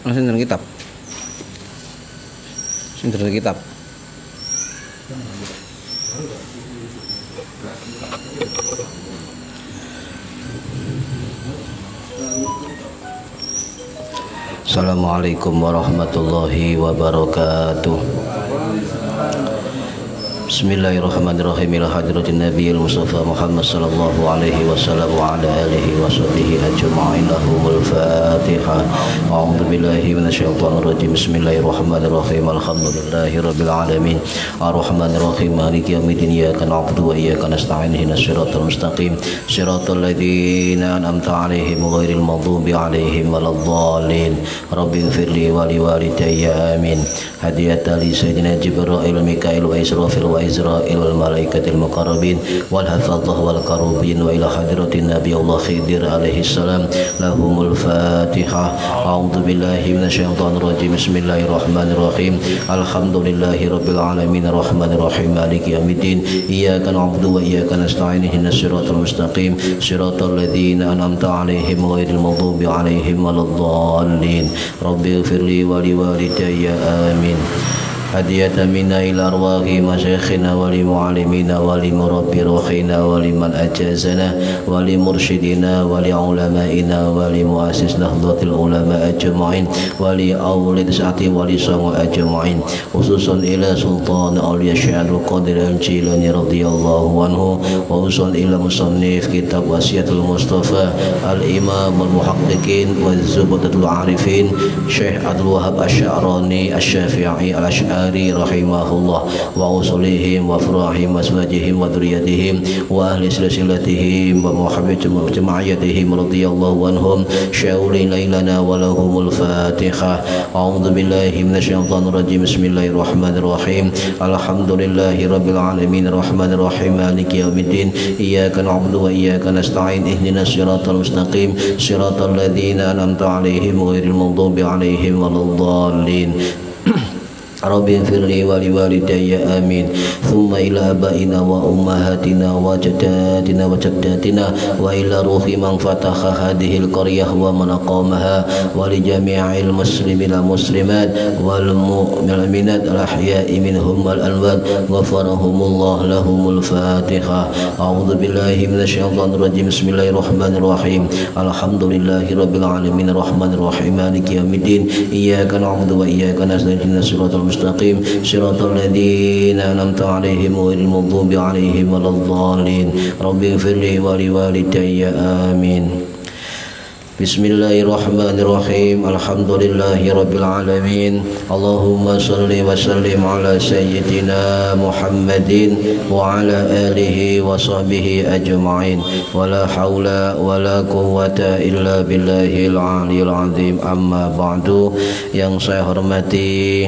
Sinten kitab. Sinten kitab. Assalamualaikum warahmatullahi wabarakatuh. Bismillahirrahmanirrahim. Ila hadratin Nabiyil Mustafa Muhammad sallallahu alaihi wasallam wa ala alihi wa sahbihi ajma'in. Lahumul Fatihah. A'udzu billahi minasyaitonir rajim. Bismillahirrahmanirrahim. Alhamdulillahi rabbil alamin. Arrahmanir rahim. Maliki yaumiddin. Iyyaka na'budu wa iyyaka nasta'in. Ihdinas siratal mustaqim. Siratal ladzina an'amta 'alaihim ghairil maghdubi 'alaihim waladdallin. Rabbighfirli wa liwalidayya amin. Hadiyatan li sayyidina Jibril, Mikail wa Israfil wa Izrail wal malaikatil muqarrabin wal hafadhah wal karubin wa ila hadratin Nabi Allah Khidir alaihi salam. Lahumul Fatihah. A'udzu billahi minasyaitonir rajim. Bismillahirrahmanirrahim. Alhamdulillahi rabbil alamin. Arrahmanir rahim. Maliki yaumiddin. Iyyaka na'budu wa iyyaka nasta'in. Ihdinas siratal mustaqim. Siratal ladzina an'amta 'alaihim ghairil maghdubi 'alaihim waladdallin. Rabbighfirli wa liwalidayya amin. Hadiyatan minna ila arwahi masyayikhina wa li mu'allimina wa li murabbi ruhina wa li man ajazana wa li mursyidina wa li ulamaina wa li muassis nahdlatil ulama ajma'in wa li awlid sa'ati wa li sangu ajma'in, khususan ila sultan awliya syai'ul qadir al-jilani radhiyallahu anhu, wa khususan ila musannif kitab wasiatul mustafa al-imam al-muhaqqiqin wa zubadatul arifin Syekh Abdul Wahab Asy'arani Asy-Syafi'i al-Asy'ari rahimahullah, wa usulihim wa furahim wa aswajihim wa dzurriyyatihim wa ahli silsilatihim wa muhabbatim jama'iyatihim radhiyallahu anhum sya'uli lailana wa lahumul Fatihah. A'udzu billahi minasyaitonir rajim. Bismillahirrahmanirrahim. Alhamdulillahi rabbil alamin. Arrahmanir rahim. Maliki yaumiddin. Iyyaka na'budu wa iyyaka nasta'in. Ihdinas siratal mustaqim. Siratal ladzina an'amta 'alaihim ghairil maghdubi 'alaihim waladdallin. Rabbi firli wa liwalidayya amin. Thumma ila abaina wa ummahatina wa jaddatina wa jaddatina wa ila ruhi man fataha hadhil qaryah wa man aqamaha wa li jami'il muslimina muslimat wal mu'minat al ahya'i minhum wal amwat ghafarahumullah lahumul Fatihah. A'udzu billahi minasyaitonir rajim. Bismillahirrahmanirrahim. Alhamdulillahi rabbil alamin. Arrahmanir rahim. Maliki yaumiddin. Iyyaka na'budu wa iyyaka nasta'in. Ihdinas siratal mustaqim. Siratal ladzina an'amta 'alaihim ghairil maghdubi 'alaihim waladdallin. Rabbighfirli wa liwalidayya amin. Bismillahirrahmanirrahim. Alhamdulillahi rabbil alamin. Allahumma salli wa sallim ala sayyidina Muhammadin wa ala alihi wa sahbihi ajma'in. Wa la hawla wa la quwwata illa billahil aliyyil azim. Amma ba'du. Yang saya hormati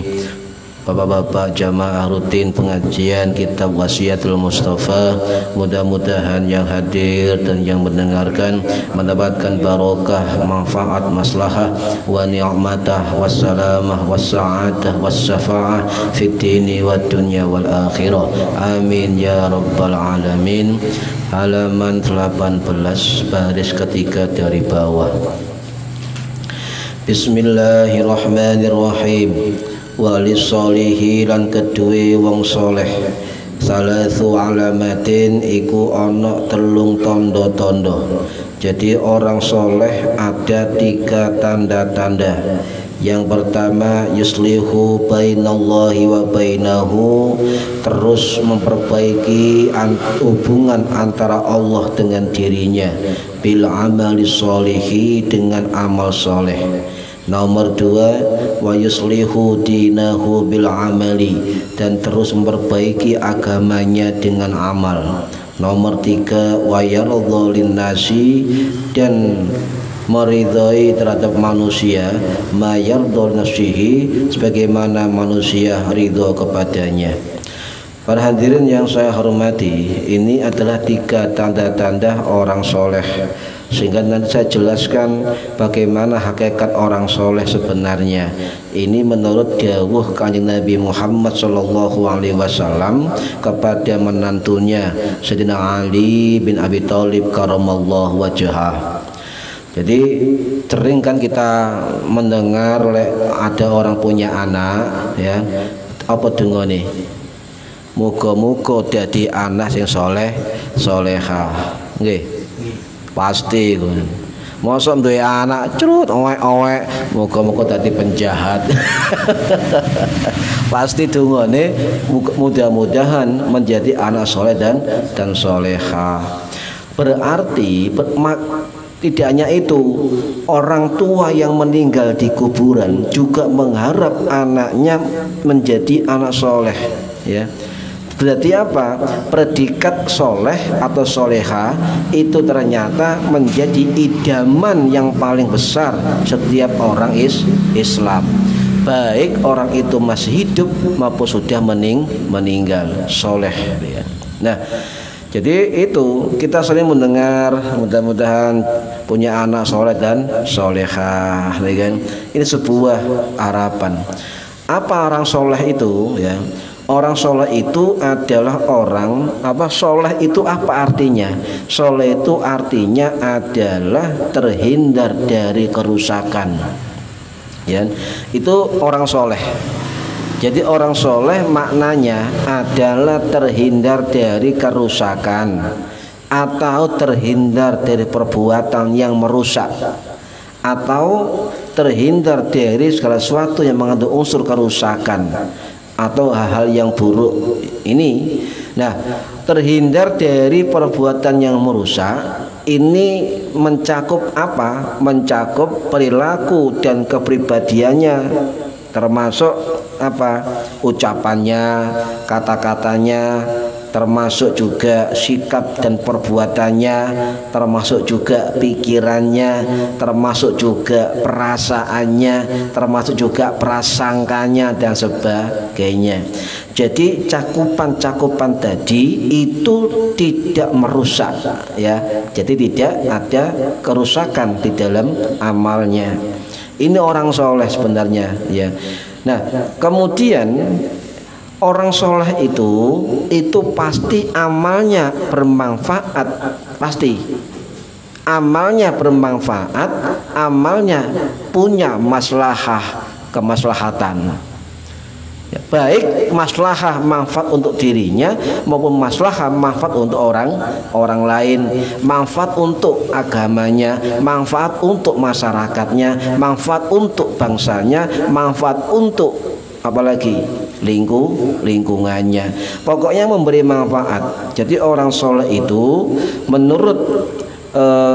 Bapak-bapak jamaah rutin pengajian kitab Wasiatul Mustafa, mudah-mudahan yang hadir dan yang mendengarkan mendapatkan barokah, manfaat, maslahah wa ni'matah wassalamah wassa'adah wassafa'ah fid dini wad dunya wal akhirah. Amin ya rabbal alamin. Halaman 18 baris ketiga dari bawah. Bismillahirrahmanirrahim. Wali solihi lan kedue wong soleh salasu alamatin iku ana telung tondo-tondo. Jadi orang soleh ada 3 tanda-tanda. Yang pertama yuslihu bainallahi wa bainahu, terus memperbaiki hubungan antara Allah dengan dirinya bil amali sholihi, dengan amal soleh. Nomor 2, wa yuslihu dinahu bil amali, dan terus memperbaiki agamanya dengan amal. Nomor 3, wa yardha linnasi, dan meridhai terhadap manusia, ma yardha nafsihi, sebagaimana manusia ridho kepadanya. Para hadirin yang saya hormati, ini adalah 3 tanda-tanda orang soleh. Sehingga nanti saya jelaskan bagaimana hakikat orang soleh sebenarnya. Ini menurut dawuh Kanjeng Nabi Muhammad SAW kepada menantunya Sayyidina Ali bin Abi Thalib karamallahu wajhah. Jadi sering kan kita mendengar ada orang punya anak, ya, apa dungane? Muga-muga dadi anak sing soleh solehah. Nggih. Pasti kan. Mosok duwe anak crut owek-owek muga-muga dadi penjahat. Pasti dungane mudah-mudahan menjadi anak soleh dan solehah. Berarti tidak hanya itu, orang tua yang meninggal di kuburan juga mengharap anaknya menjadi anak soleh, ya. Berarti apa? Predikat soleh atau soleha itu ternyata menjadi idaman yang paling besar setiap orang Islam, baik orang itu masih hidup maupun sudah meninggal, soleh, ya. Nah, jadi itu kita sering mendengar mudah-mudahan punya anak soleh dan solehah, ya kan? Ini sebuah harapan. Apa orang soleh itu, ya? Orang soleh itu adalah orang soleh itu apa artinya? Soleh itu artinya adalah terhindar dari kerusakan, ya. Itu orang soleh. Jadi orang soleh maknanya adalah terhindar dari kerusakan atau terhindar dari perbuatan yang merusak atau terhindar dari segala sesuatu yang mengandung unsur kerusakan atau hal-hal yang buruk ini. Nah, terhindar dari perbuatan yang merusak ini mencakup apa? Mencakup perilaku dan kepribadiannya, termasuk apa? Ucapannya, kata-katanya, termasuk juga sikap dan perbuatannya, termasuk juga pikirannya, termasuk juga perasaannya, termasuk juga prasangkanya dan sebagainya. Jadi cakupan-cakupan tadi itu tidak merusak, ya. Jadi tidak ada kerusakan di dalam amalnya. Ini orang soleh sebenarnya, ya. Nah, kemudian orang soleh itu pasti amalnya bermanfaat, pasti amalnya bermanfaat, amalnya punya maslahah, kemaslahatan, ya, baik maslahah manfaat untuk dirinya maupun maslahah manfaat untuk orang lain, manfaat untuk agamanya, manfaat untuk masyarakatnya, manfaat untuk bangsanya, manfaat untuk apalagi lingkungannya, pokoknya memberi manfaat. Jadi orang soleh itu menurut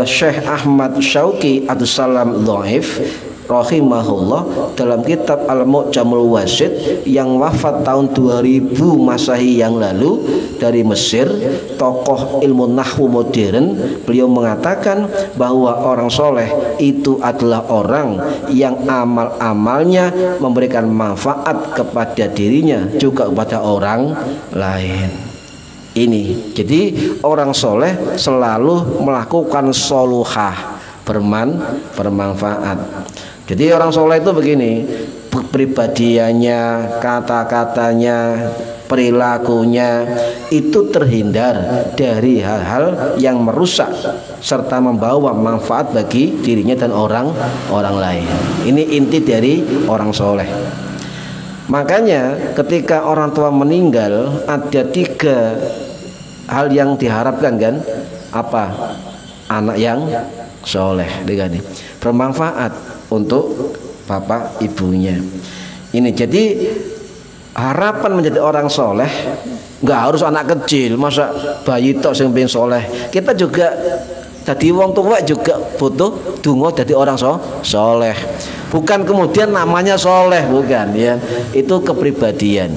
Syekh Ahmad Syauqi Abdussalam Dhaif rahimahullah dalam kitab Al-Mu'jamul Wasit yang wafat tahun 2000 Masehi yang lalu dari Mesir, tokoh ilmu nahwu modern, beliau mengatakan bahwa orang soleh itu adalah orang yang amal-amalnya memberikan manfaat kepada dirinya juga kepada orang lain. Ini jadi orang soleh selalu melakukan soluhah, bermanfaat. Jadi orang soleh itu begini, pribadiannya, kata-katanya, perilakunya itu terhindar dari hal-hal yang merusak serta membawa manfaat bagi dirinya dan orang lain. Ini inti dari orang soleh. Makanya ketika orang tua meninggal ada 3 hal yang diharapkan, kan? Apa? Anak yang soleh, dengan bermanfaat untuk bapak ibunya. Ini jadi harapan menjadi orang soleh nggak harus anak kecil, masa bayi tok sing pengen soleh. Kita juga jadi wong tua juga butuh donga jadi orang soleh. Bukan kemudian namanya soleh, bukan ya. Itu kepribadian,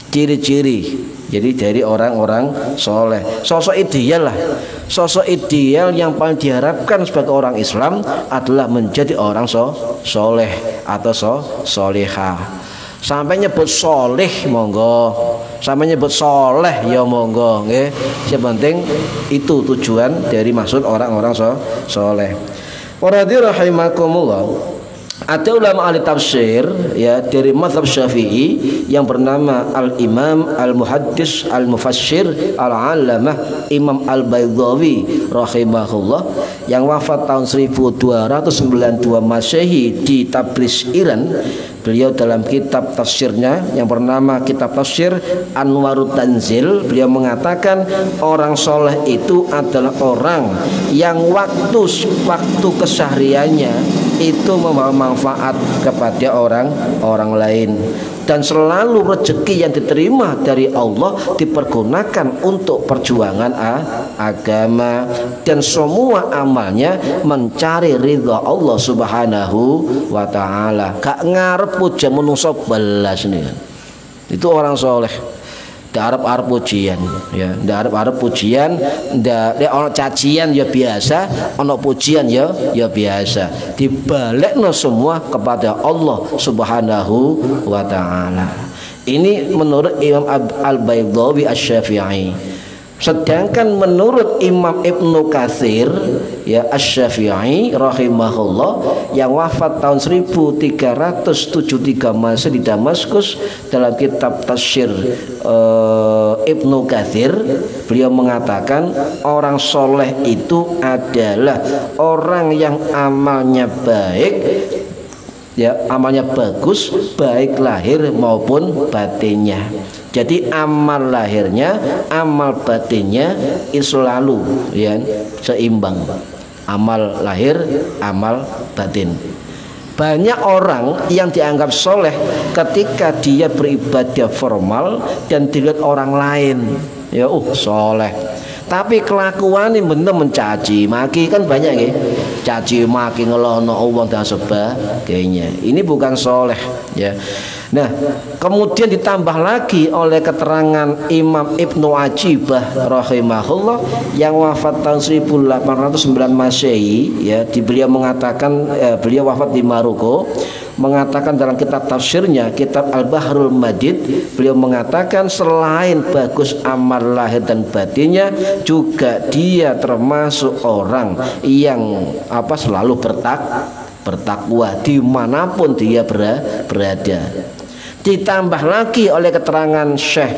ciri-ciri. Jadi dari orang-orang soleh, sosok ideal lah. Sosok ideal yang paling diharapkan sebagai orang Islam adalah menjadi orang soleh atau solehah. Sampai nyebut soleh monggo, sampai nyebut soleh ya monggo, nggih. Yang penting itu tujuan dari maksud orang-orang soleh. Para rahimakumullah. Ada ulama ahli tafsir ya dari mazhab Syafi'i yang bernama Al-Imam Al-Muhaddis Al-Mufassir Al-Allamah Imam Al-Baydhawi rahimahullah yang wafat tahun 1292 Masehi di Tabriz, Iran. Beliau dalam kitab tafsirnya yang bernama Kitab Tafsir Anwarut Tanzil, beliau mengatakan orang soleh itu adalah orang yang waktu kesehariannya itu membawa manfaat kepada orang lain, dan selalu rezeki yang diterima dari Allah dipergunakan untuk perjuangan agama, dan semua amalnya mencari ridha Allah Subhanahu wa ta'ala. Gak ngarep puja menungso belas nih. Itu orang soleh. Ndak arep pujian ya, ndak arep pujian, ndak ono cacian ya biasa, ono pujian ya biasa. Dibalekno semua kepada Allah Subhanahu wa ta'ala. Ini menurut Imam Al-Baydhawi Asy-Syafi'i. Sedangkan menurut Imam Ibnu Katsir ya Asy-Syafi'i rahimahullah yang wafat tahun 1373 Masehi di Damaskus, dalam kitab Tafsir Ibnu Katsir beliau mengatakan orang soleh itu adalah orang yang amalnya baik ya, amalnya bagus baik lahir maupun batinnya. Jadi amal lahirnya, amal batinnya selalu ya seimbang. Amal lahir, amal batin. Banyak orang yang dianggap soleh ketika dia beribadah formal dan dilihat orang lain, ya soleh. Tapi kelakuan ini bener mencaci maki, kan banyak ya, caci maki, ngelono uang dan sebagainya. Ini bukan soleh ya. Nah, kemudian ditambah lagi oleh keterangan Imam Ibnu Ajibah rahimahullah yang wafat tahun 1809 Masehi ya, beliau mengatakan beliau wafat di Maroko, mengatakan dalam kitab tafsirnya kitab Al-Bahrul Madid, beliau mengatakan selain bagus amal lahir dan batinnya, juga dia termasuk orang yang selalu bertakwa dimanapun dia berada. Ditambah lagi oleh keterangan Syekh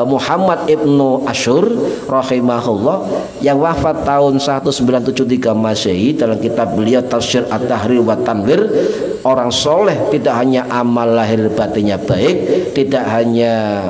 Muhammad Ibnu Asyur rahimahullah yang wafat tahun 1973 Masehi, dalam kitab beliau Tafsir At-Tahrir wa Tanwir, orang soleh tidak hanya amal lahir batinnya baik, tidak hanya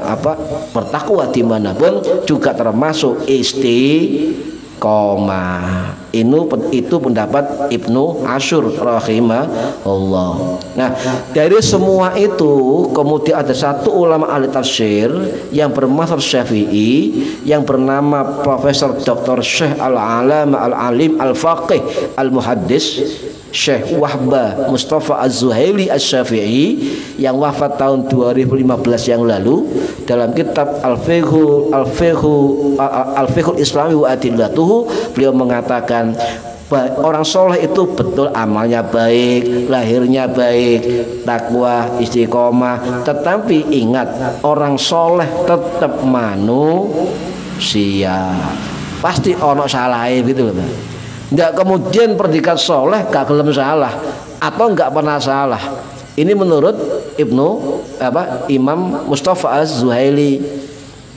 bertakwa dimanapun, juga termasuk istiqomah. Itu pendapat Ibnu Asyur rahimahullah. Nah, dari semua itu kemudian ada satu ulama ahli tafsir yang bermazhab Syafi'i yang bernama Profesor Dr. Syekh Al-Alama Al-Alim Al-Faqih Al-Muhaddis Syekh Wahbah Mustafa Az-Zuhaili Asy-Syafi'i yang wafat tahun 2015 yang lalu, dalam kitab Al-Fiqhul Islami wa Adillatuhu beliau mengatakan orang soleh itu betul amalnya baik, lahirnya baik, takwa, istiqomah, tetapi ingat orang soleh tetap manusia, pasti ono salahnya gitu loh. Enggak kemudian predikat soleh gak gelem salah atau enggak pernah salah. Ini menurut Imam Mustafa Az-Zuhaili.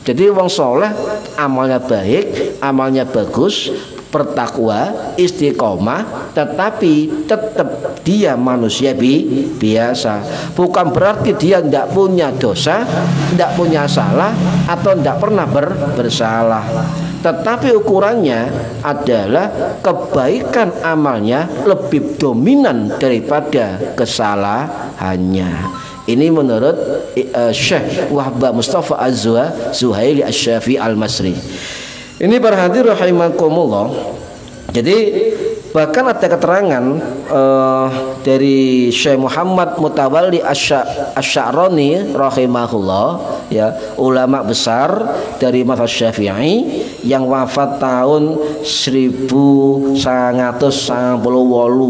Jadi wong soleh amalnya baik, amalnya bagus, bertakwa, istiqomah, tetapi tetap dia manusia biasa. Bukan berarti dia tidak punya dosa, tidak punya salah, atau tidak pernah bersalah. Tetapi ukurannya adalah kebaikan amalnya lebih dominan daripada kesalahannya. Ini menurut Syekh Wahbah Mustafa Az-Zuhaili Asy-Syafi'i Al-Masri. Ini berarti rahimakumullah. Jadi Bahkan ada keterangan dari Syekh Muhammad Mutawalli Asy-Sya'rani rahimahullah, ya, ulama besar dari mazhab Syafi'i yang wafat tahun 1998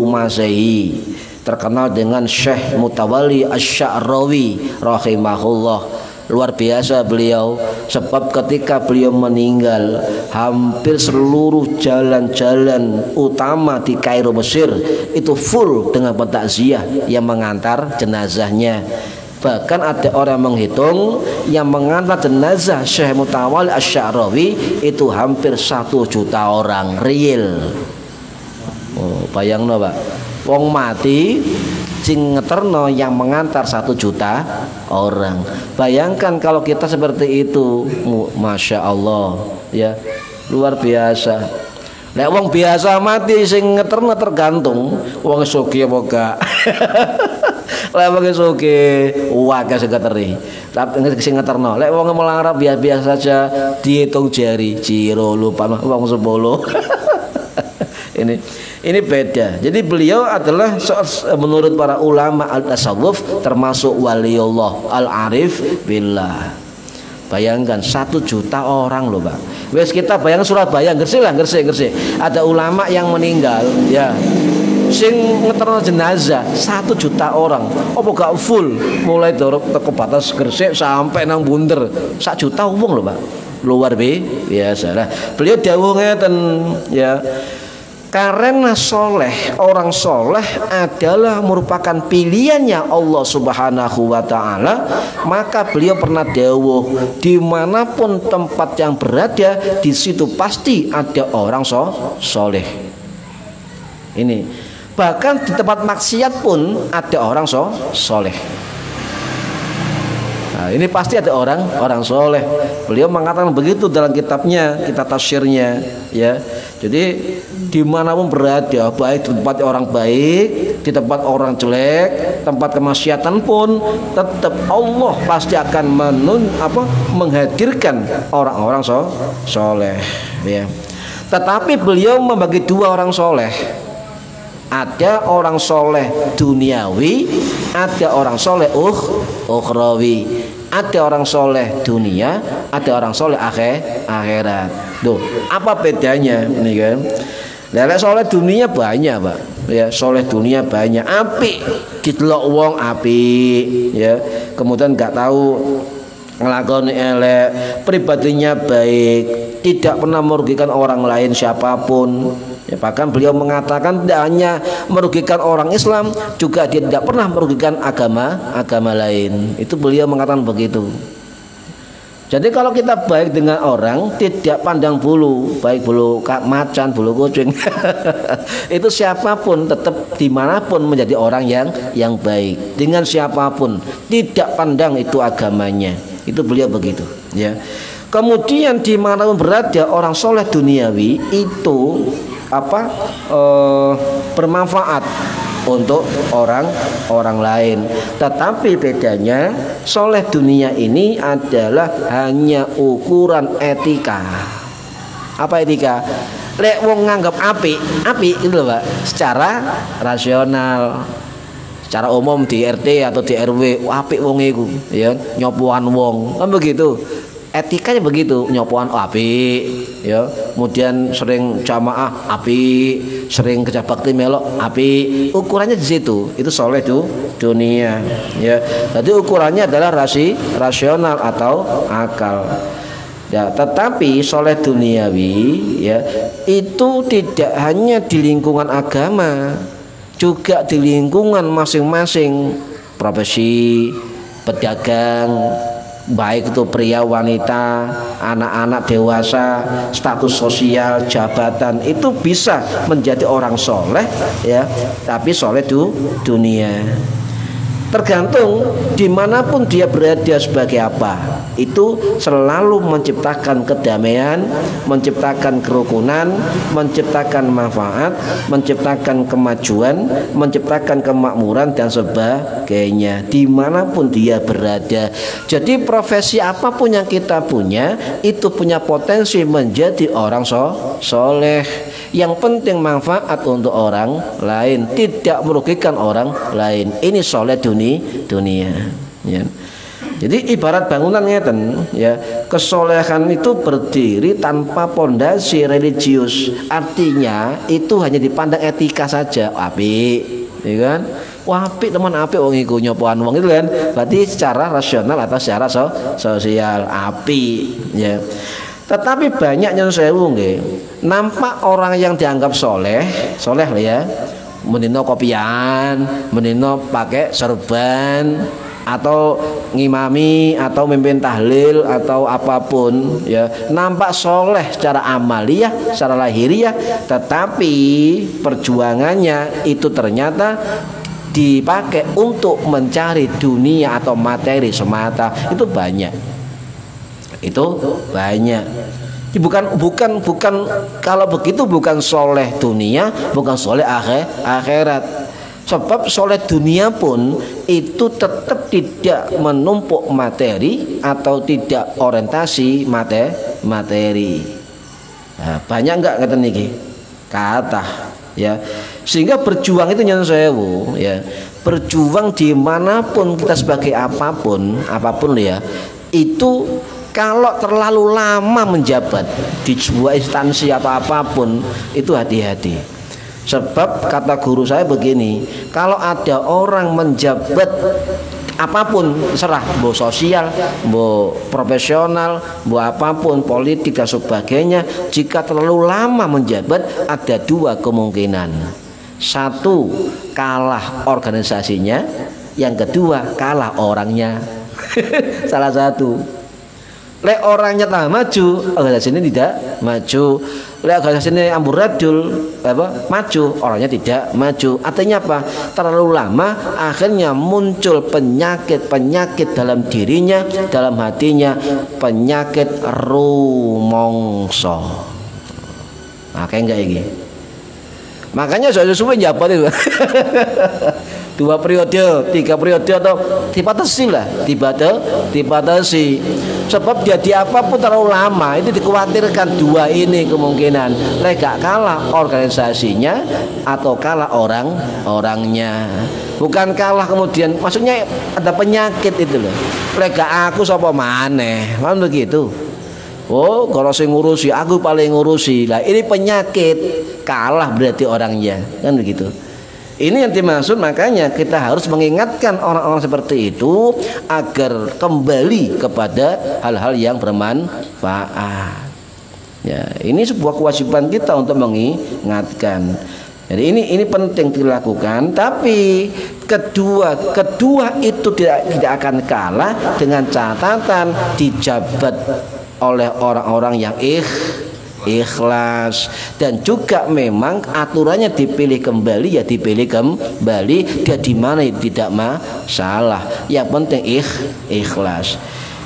Masehi, terkenal dengan Syekh Mutawalli Asy-Sya'rawi rahimahullah. Luar biasa beliau, sebab ketika beliau meninggal, hampir seluruh jalan-jalan utama di Kairo Mesir itu full dengan pentakziah yang mengantar jenazahnya. Bahkan ada orang menghitung yang mengantar jenazah Syekh Mutawalli Asy-Sya'rawi itu hampir 1 juta orang real. Oh, bayangno Pak, wong mati sing ngeterno yang mengantar 1 juta orang. Bayangkan kalau kita seperti itu, masya Allah, ya, luar biasa. Lek wong biasa mati sing ngeterno tergantung wong sugih apa gak. Lek wong sugih wae sing ngeteri. Tapi sing ngeterno, lek wong melarang biasa saja dihitung jari, ciro lupa wong 10. Ini beda. Jadi beliau adalah menurut para ulama al-tasawuf termasuk waliullah al-arif billah. Bayangkan 1 juta orang loh Pak. Wes kita bayangkan Surabaya Gresik lah, Gresik. Ada ulama yang meninggal, ya, sing ngeterno jenazah 1 juta orang. Apa gak full mulai teko batas Gresik sampai nang Bunder 1 juta wong loh Pak. Luar biasa lah. Beliau dawuh ngeten, ya. Karena orang soleh adalah merupakan pilihannya Allah Subhanahu wa Ta'ala, maka beliau pernah dawuh, dimanapun tempat yang berada, di situ pasti ada orang soleh. Ini bahkan di tempat maksiat pun ada orang soleh. Nah, ini pasti ada orang soleh. Beliau mengatakan begitu dalam kitabnya, kitab tafsirnya, ya. Jadi dimanapun berada, baik di tempat orang baik, di tempat orang jelek, tempat kemaksiatan pun, tetap Allah pasti akan menghadirkan orang-orang soleh, ya. Tetapi beliau membagi 2 orang soleh. Ada orang soleh duniawi, ada orang soleh ukhrawi. Ada orang soleh dunia, ada orang soleh akhirat. Duh, apa bedanya ini kan? Lelek soleh dunia banyak Pak, ya, soleh dunia banyak, apik didelok wong apik, ya, kemudian nggak tahu ngelakoni elek, pribadinya baik, tidak pernah merugikan orang lain siapapun. Ya, bahkan beliau mengatakan tidak hanya merugikan orang Islam, juga dia tidak pernah merugikan agama lain. Itu beliau mengatakan begitu. Jadi kalau kita baik dengan orang, tidak pandang bulu, baik bulu macan, bulu kucing. Itu siapapun tetap dimanapun menjadi orang yang baik dengan siapapun, tidak pandang itu agamanya. Itu beliau begitu, ya. Kemudian dimanapun berada orang soleh duniawi itu bermanfaat untuk orang lain. Tetapi bedanya soleh dunia ini adalah hanya ukuran etika. Apa etika? Lek wong nganggap api itu loh Pak, secara rasional. Secara umum di RT atau di RW apik wong iku, ya, nyopoan wong. Kan begitu. Etikanya begitu, nyopoan apik, ya. Kemudian sering jamaah apik, sering kerja bakti melok apik. Ukurannya di situ. Itu soleh tuh dunia, ya. Jadi ukurannya adalah rasional atau akal. Ya, tetapi soleh duniawi, ya, itu tidak hanya di lingkungan agama, juga di lingkungan masing-masing profesi, pedagang, baik itu pria, wanita, anak-anak, dewasa, status sosial, jabatan, itu bisa menjadi orang soleh, ya, tapi soleh itu dunia. Tergantung dimanapun dia berada sebagai apa, itu selalu menciptakan kedamaian, menciptakan kerukunan, menciptakan manfaat, menciptakan kemajuan, menciptakan kemakmuran dan sebagainya dimanapun dia berada. Jadi profesi apapun yang kita punya itu punya potensi menjadi orang soleh. Yang penting manfaat untuk orang lain, tidak merugikan orang lain. Ini soleh dunia ya. Jadi ibarat bangunan ngeten ya, kesolehan itu berdiri tanpa pondasi religius. Artinya itu hanya dipandang etika saja, apik, ya kan? Wah, apik teman, apik wong iku nyopoan wong itu kan. Berarti secara rasional atau secara sosial apik ya. Tetapi banyak yang sewu nggih, nampak orang yang dianggap soleh lah ya, menino kopian, menino pakai serban, atau ngimami, atau mimpin tahlil, atau apapun ya, nampak soleh secara amaliyah, secara lahiriah, tetapi perjuangannya itu ternyata dipakai untuk mencari dunia atau materi semata. Itu banyak. Bukan kalau begitu bukan soleh dunia, bukan soleh akhirat. Sebab soleh dunia pun itu tetap tidak menumpuk materi atau tidak orientasi materi. Nah, banyak enggak kata niki kata ya, sehingga berjuang itu nyen sewu ya, berjuang dimanapun kita sebagai apapun ya, itu kalau terlalu lama menjabat di sebuah instansi atau apapun itu hati-hati. Sebab kata guru saya begini, kalau ada orang menjabat apapun serah, mau sosial, mau profesional, mau apapun, politik dan sebagainya, jika terlalu lama menjabat ada dua kemungkinan. Satu, kalah organisasinya, yang kedua kalah orangnya. Salah satu. Lek orangnya tak maju, organisasinya tidak maju. Lek organisasinya amburadul, maju, orangnya tidak maju. Artinya apa? Terlalu lama, akhirnya muncul penyakit dalam dirinya, dalam hatinya, penyakit rumongso. Makanya enggak ini. Makanya sesuai jabat itu. 2 periode, 3 periode atau dibatasi lah, dibatasi. Sebab jadi apapun terlalu lama itu dikhawatirkan dua ini kemungkinan, gak kalah organisasinya atau kalah orangnya. Bukan kalah kemudian, maksudnya ada penyakit itu loh. Gak aku sapa maneh, kan begitu. Oh, kalau saya ngurusi, aku paling ngurusi. Lah ini penyakit, kalah berarti orangnya, kan begitu. Ini yang dimaksud, makanya kita harus mengingatkan orang-orang seperti itu agar kembali kepada hal-hal yang bermanfaat. Ya, ini sebuah kewajiban kita untuk mengingatkan. Jadi ini penting dilakukan, tapi kedua itu tidak akan kalah dengan catatan dijabat oleh orang-orang yang ikhlas, dan juga memang aturannya dipilih kembali ya dipilih kembali, dia di mana tidak masalah, yang penting ikhlas.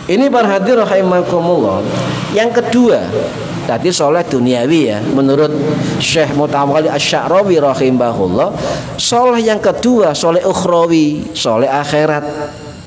Ini para hadirin rahimakumullah. Yang kedua tadi soleh duniawi ya, menurut Syekh Mutawalli Asy-Sya'rawi rahimahullah. Soleh yang kedua soleh ukhrawi, soleh akhirat.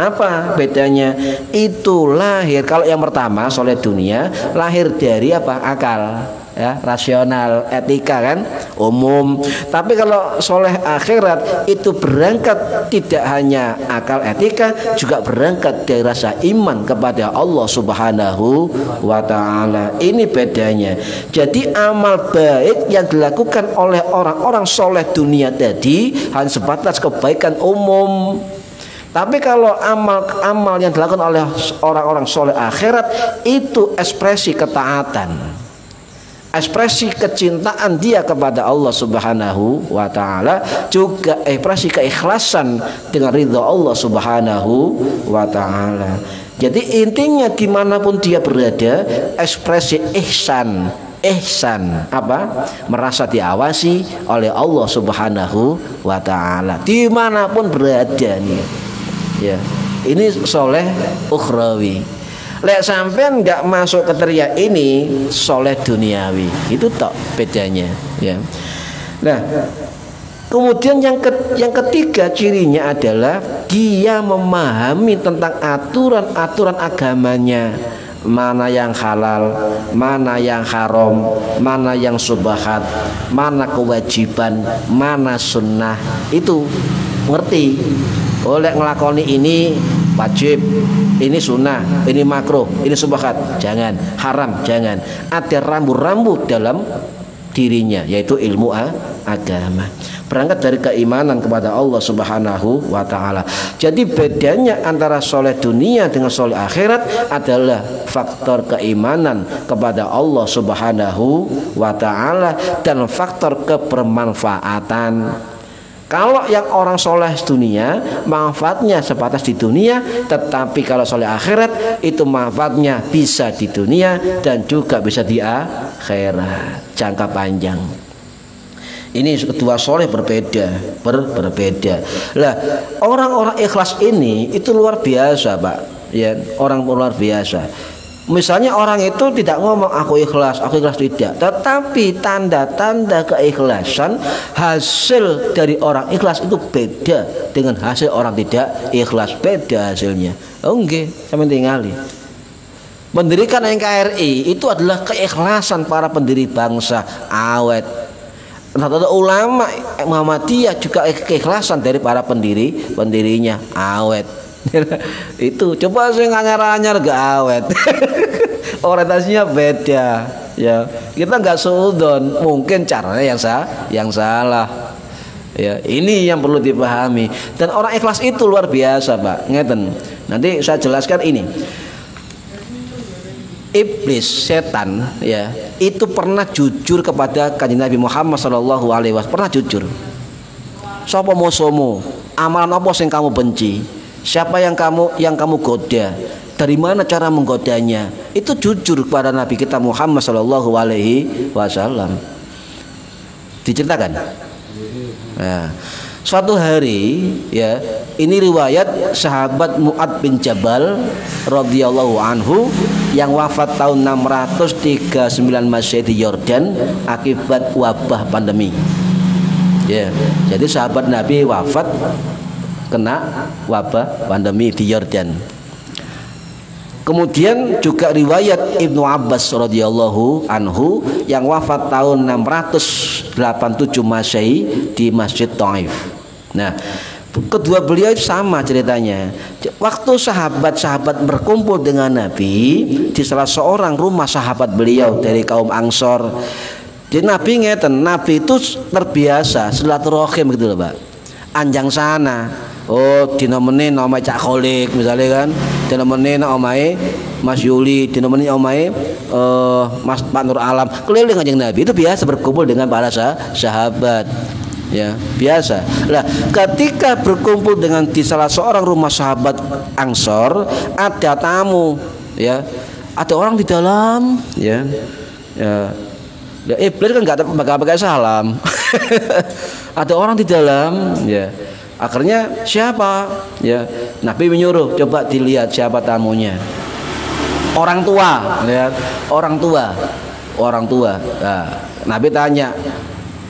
Apa bedanya? Itu lahir, kalau yang pertama soleh dunia lahir dari apa? Akal ya, rasional, etika kan umum. Tapi kalau soleh akhirat itu berangkat tidak hanya akal etika, juga berangkat dari rasa iman kepada Allah Subhanahu wa ta'ala. Ini bedanya. Jadi amal baik yang dilakukan oleh orang-orang soleh dunia tadi hanya sebatas kebaikan umum. Tapi kalau amal yang dilakukan oleh orang-orang soleh akhirat itu ekspresi ketaatan, ekspresi kecintaan dia kepada Allah Subhanahu wa ta'ala, juga ekspresi keikhlasan dengan ridha Allah Subhanahu wa ta'ala. Jadi intinya dimanapun dia berada, ekspresi ihsan apa? Merasa diawasi oleh Allah Subhanahu wa ta'ala dimanapun berada nih. ya. Ini soleh ukhrawi. Lek sampean nggak masuk kriteria ini, soleh duniawi. Itu tok bedanya, ya. Nah, kemudian yang ketiga cirinya adalah dia memahami tentang aturan-aturan agamanya. Mana yang halal, mana yang haram, mana yang subahat, mana kewajiban, mana sunnah. Itu ngerti. Oleh ngelakoni ini wajib, ini sunnah, ini makruh, ini subahat, jangan, haram, jangan. Ada rambu-rambu dalam dirinya, yaitu ilmu agama. Berangkat dari keimanan kepada Allah Subhanahu wa ta'ala. Jadi bedanya antara soleh dunia dengan soleh akhirat adalah faktor keimanan kepada Allah Subhanahu wa ta'ala dan faktor kebermanfaatan. Kalau yang orang soleh dunia, manfaatnya sebatas di dunia. Tetapi kalau soleh akhirat, itu manfaatnya bisa di dunia dan juga bisa di akhirat, jangka panjang. Ini kedua soleh berbeda. Lah, orang-orang ikhlas ini itu luar biasa, Pak. Ya, orang luar biasa. Misalnya orang itu tidak ngomong aku ikhlas tidak, tetapi tanda-tanda keikhlasan hasil dari orang ikhlas itu beda dengan hasil orang tidak ikhlas, beda hasilnya. Oh nggih, sampeyan tingali. Mendirikan NKRI itu adalah keikhlasan para pendiri bangsa, awet. Ulama Muhammadiyah juga keikhlasan dari para pendirinya, awet. Itu coba saya anyar-anyar gak awet. Orientasinya beda, ya. Kita nggak seudon, mungkin caranya yang salah. Ya, ini yang perlu dipahami. Dan orang ikhlas itu luar biasa, Pak. Ngeten. Nanti saya jelaskan ini. Iblis, setan, ya, itu pernah jujur kepada Kanjeng Nabi Muhammad SAW. Pernah jujur. Sapa musuhmu? Amalan apa yang kamu benci? Siapa yang kamu goda? Dari mana cara menggodanya? Itu jujur kepada Nabi kita Muhammad SAW. Diceritakan. Nah, suatu hari, ya, ini riwayat sahabat Mu'ad bin Jabal radhiyallahu anhu yang wafat tahun 639 Masehi di Yordan akibat wabah pandemi. Ya, jadi sahabat Nabi wafat kena wabah pandemi di Yordan. Kemudian juga riwayat Ibnu Abbas radhiyallahu anhu yang wafat tahun 687 Masehi di Masjid Taif. Nah, kedua beliau sama ceritanya. Waktu sahabat-sahabat berkumpul dengan Nabi di salah seorang rumah sahabat beliau dari kaum Ansor. Jadi Nabi ngeten, Nabi itu terbiasa silaturahim gitu loh, Pak. Anjang sana. Oh, dinomenin omae Cak Kholik misalnya kan. Dinomenin omae Mas Yuli, dinomenin omae Mas Pak Nur Alam. Keliling Kanjeng Nabi itu biasa berkumpul dengan para sahabat. Ya, biasa. Lah, ketika berkumpul dengan di salah seorang rumah sahabat Ansor, ada tamu, ya. Ada orang di dalam, ya. Ya. Iblis kan enggak pakai salam. Ada orang di dalam, ya. Akhirnya siapa? Ya, Nabi menyuruh, coba dilihat siapa tamunya. Orang tua, lihat, orang tua. Nah, Nabi tanya,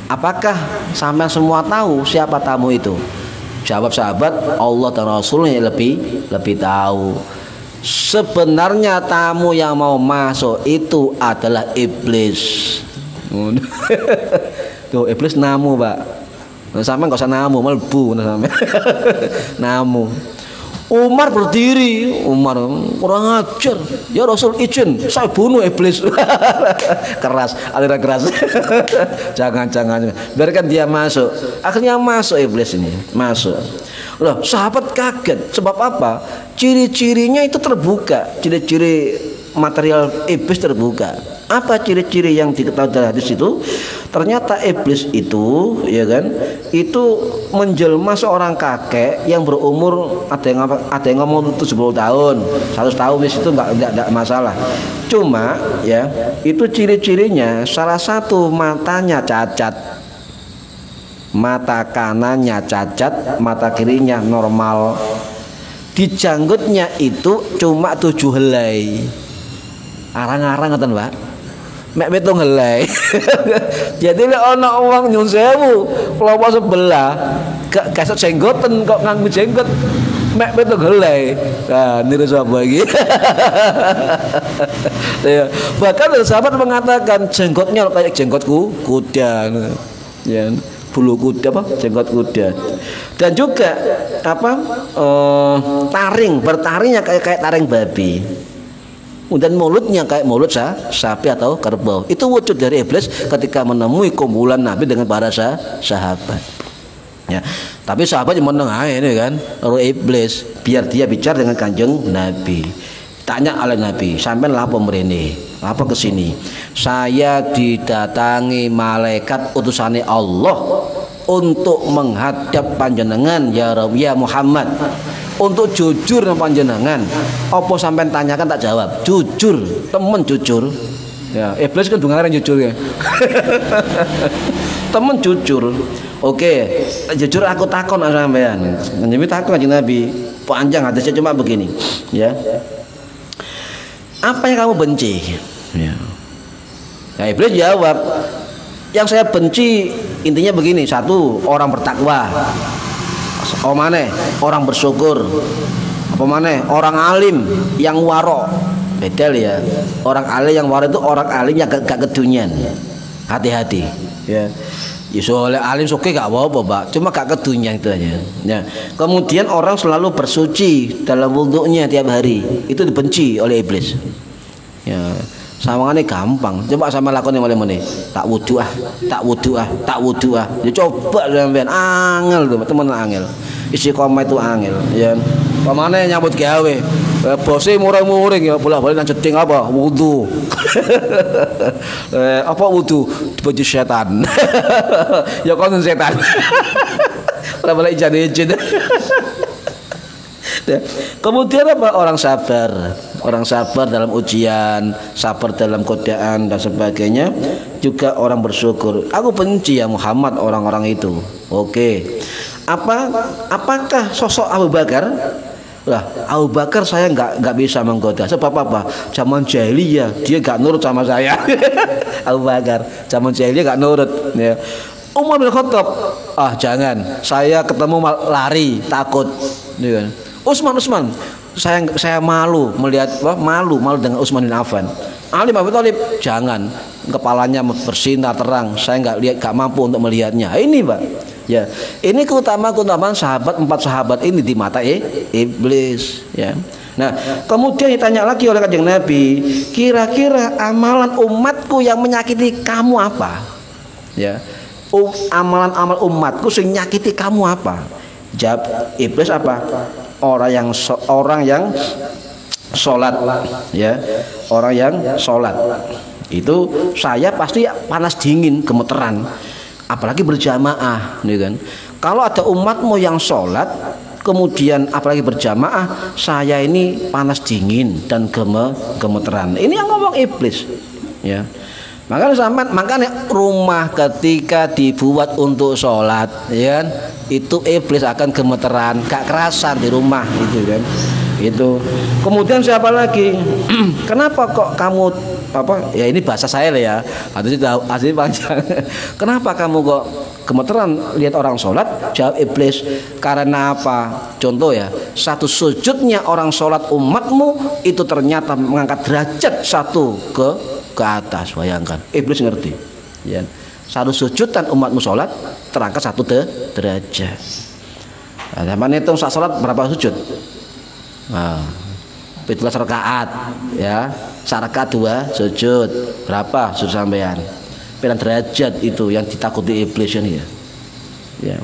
apakah sampai semua tahu siapa tamu itu? Jawab sahabat, Allah dan Rasulnya lebih tahu. Sebenarnya tamu yang mau masuk itu adalah iblis. Tuh, iblis namu, Pak. Sampai nggak usah namu, melbu sampai. Namu. Umar berdiri, Umar kurang ajar. Ya Rasul izin, saya bunuh iblis. Keras, aliran keras. Jangan. Biarkan dia masuk. Akhirnya masuk iblis ini, masuk. Loh, sahabat kaget. Sebab apa? Ciri-cirinya itu terbuka. Ciri-ciri material iblis terbuka. Apa ciri-ciri yang diketahui dari hadis itu? Ternyata iblis itu, ya kan, itu menjelma seorang kakek yang berumur ada yang ngomong 70 tahun, 100 tahun itu enggak masalah. Cuma, ya, itu ciri-cirinya salah satu matanya cacat, mata kanannya cacat, mata kirinya normal. Di janggutnya itu cuma 7 helai. Arang-arang ngoten, Pak. Mek 7 helai. Jadi lek ana wong nyun sewu, kelompok sebelah gak kasut jenggoten kok nganggo jenggot mek 7 helai. Nah, niru sapa iki? Ya, bahkan sahabat mengatakan jenggotnya kayak jenggotku kuda. Ya, bulu kuda apa? Jenggot kuda. Dan juga bertaringnya kayak taring babi. Dan mulutnya kayak mulut sapi atau kerbau. Itu wujud dari iblis ketika menemui kumpulan Nabi dengan para sahabat. Ya, tapi sahabat yang meneng ini kan, roh iblis biar dia bicara dengan kanjeng Nabi. Tanya oleh Nabi, sampean lapo mrene? Apa kesini? Saya didatangi malaikat utusane Allah untuk menghadap panjenengan ya Muhammad, untuk jujur dengan panjenengan. Apa sampean tanyakan tak jawab? Jujur, temen jujur. Ya, iblis kan dengaran jujur ya. Temen jujur. Oke, jujur aku takon sampean. Nabi takon kanjeng Nabi. Panjang hadisnya cuma begini, ya. Apa yang kamu benci? Ya. Nah, iblis jawab, yang saya benci intinya begini, 1, orang bertakwa. Oh mana? Orang bersyukur. Apa mana? Orang alim yang waro. Beda ya. Orang alim yang waro itu orang alim yang gak kedunian. Hati-hati. Ya. Ya soalnya alim suka gak apa-apa, Pak. Cuma gak kedunian itu aja. Ya. Kemudian orang selalu bersuci dalam wudhunya tiap hari. Itu dibenci oleh iblis. Ya. Sawangannya gampang. Coba sama lakon yang mulai tak wudu ah. Ya coba sampean angel tuh, temen angel. Isi koma itu angel, ya. Pamane nyambut gawe. Bose muring-muring ya bolak-balik nang jeding apa? Wudu. Apa wudu? Baju setan. Ya kon setan. Bolak-balik ijin. Kemudian apa? Orang sabar dalam ujian, sabar dalam godaan dan sebagainya. Juga orang bersyukur. Aku benci ya Muhammad orang-orang itu. Oke. Apakah sosok Abu Bakar? Lah, Abu Bakar saya nggak bisa menggoda. Sebab apa? Zaman jahiliyah dia nggak nurut sama saya. Abu Bakar zaman jahiliyah nggak nurut. Ya. Umar bin Khattab, jangan. Saya ketemu lari, takut. Ya. Utsman, saya malu melihat malu dengan Utsman bin Affan. Ali bin Abi Thalib, jangan, kepalanya bersinar terang, saya nggak mampu untuk melihatnya. Ini Pak, ya, ini keutamaan sahabat, 4 sahabat ini di mata iblis, ya. Nah, kemudian ditanya lagi oleh kanjeng Nabi, kira-kira amalan umatku yang menyakiti kamu apa? Ya, amalan umatku yang menyakiti kamu apa? Jawab iblis apa? Orang yang sholat, ya, orang yang sholat itu saya pasti panas dingin gemeteran, apalagi berjamaah, nih kan. Kalau ada umatmu yang sholat kemudian apalagi berjamaah, saya ini panas dingin dan gemeteran. Ini yang ngomong iblis, ya. Makanya rumah ketika dibuat untuk sholat, ya, itu iblis akan gemeteran, gak kerasan di rumah, gitu kan. Itu. Kemudian siapa lagi? Kenapa kok kamu ya ini bahasa saya lah ya. Asli panjang. Kenapa kamu kok gemeteran lihat orang sholat? Jawab iblis, karena apa? Contoh ya, satu sujudnya orang sholat umatmu itu ternyata mengangkat derajat satu ke atas. Bayangkan, iblis ngerti. Ya. Satu sujudan umatmu sholat terangkat 1 derajat. Nah, zaman itu saat sholat berapa sujud? Nah, 17 rakaat, ya. Rakaat 2 sujud. Berapa sujud sampean? Pirang derajat itu yang ditakuti iblis ini ya. Ya.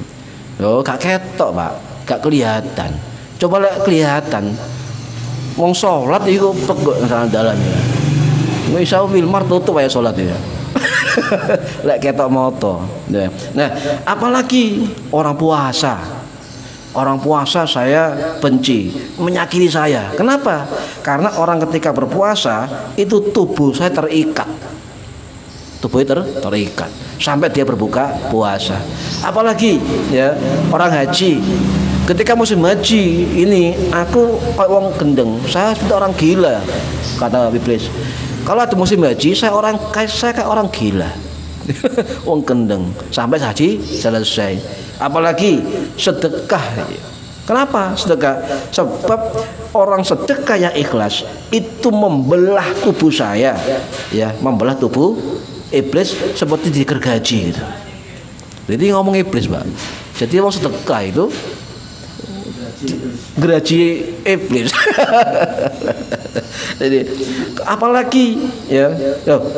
Oh, gak ketok, Pak. Gak kelihatan. Coba lihat kelihatan. Wong sholat itu teguk nang dalan ya. Wis Wilmar tutup aja sholat ya. Lek ketok moto. Ya. Nah, apalagi orang puasa. Orang puasa saya benci, menyakiti saya. Kenapa? Karena orang ketika berpuasa itu tubuh saya terikat. Tubuhnya terikat sampai dia berbuka puasa. Apalagi ya orang haji. ketika musim haji ini aku kayak wong gendeng, saya seperti orang gila, kata iblis. Kalau ada musim haji saya kayak orang gila. Wong gendeng sampai haji selesai. Apalagi sedekah. Kenapa sedekah? Sebab orang sedekah yang ikhlas itu membelah tubuh saya, ya, membelah tubuh iblis seperti digergaji gitu. Jadi ngomong iblis, Pak. Jadi orang sedekah itu geraji iblis. Jadi apalagi ya,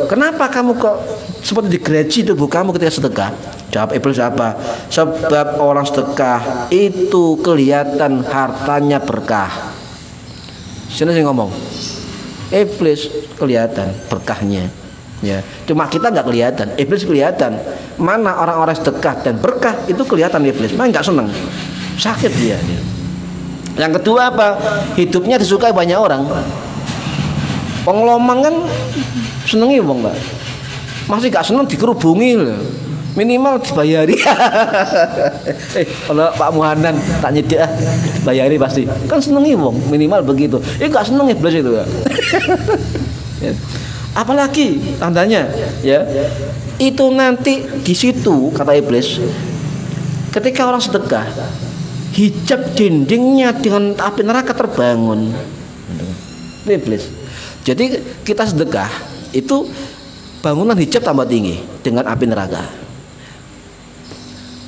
kenapa kamu kok seperti digeraji tubuh kamu ketika sedekah? Jawab iblis apa? Sebab orang sedekah itu kelihatan hartanya berkah. Sini sih ngomong. Iblis kelihatan berkahnya. Ya, cuma kita nggak kelihatan, iblis kelihatan. Mana orang-orang sedekah dan berkah itu kelihatan iblis. Mana nggak seneng, sakit dia. Yang kedua apa? Hidupnya disukai banyak orang. Pengelomang kan senengi bang, Mbak. Masih nggak seneng dikerubungi loh. Minimal dibayari. Kalau Pak Muhanan tak nyediak bayari pasti. Kan senengi bang, minimal begitu. Nggak seneng iblis itu ya. Apalagi tandanya ya, itu nanti di situ kata iblis, ketika orang sedekah hijab dindingnya dengan api neraka terbangun. Iblis. Jadi kita sedekah itu bangunan hijab tambah tinggi dengan api neraka.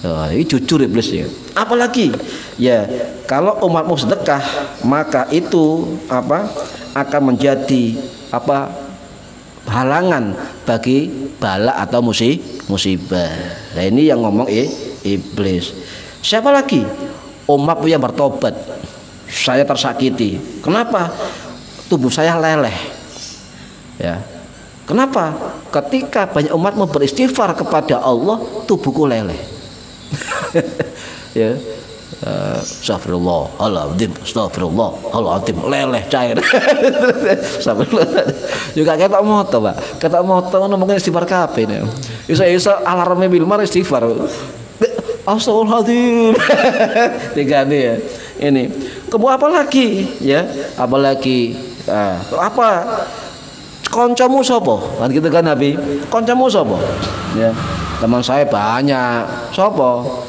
Ini jujur iblis ya. Apalagi ya, kalau umatmu sedekah maka itu apa akan menjadi apa halangan bagi bala atau musibah. Nah ini yang ngomong iblis. Siapa lagi? Umatmu yang bertobat. Saya tersakiti. Kenapa? Tubuh saya leleh. Ya. Kenapa? Ketika banyak umatmu beristighfar kepada Allah, tubuhku leleh. Ya. Astagfirullahaladzim, astagfirullahaladzim, leleh cair. Juga kita moto, Pak. Kita moto ngomongin istighfar kabeh nih. Iso alarmnya Wilmar istighfar. Astagfirullahaladzim. Tiga nih ya. Ini. Kemudian apa lagi? Ya, apalagi apa? Koncomu sopo? Kan gitu kan Nabi. Koncomu sopo? Ya. Teman saya banyak. Sopo?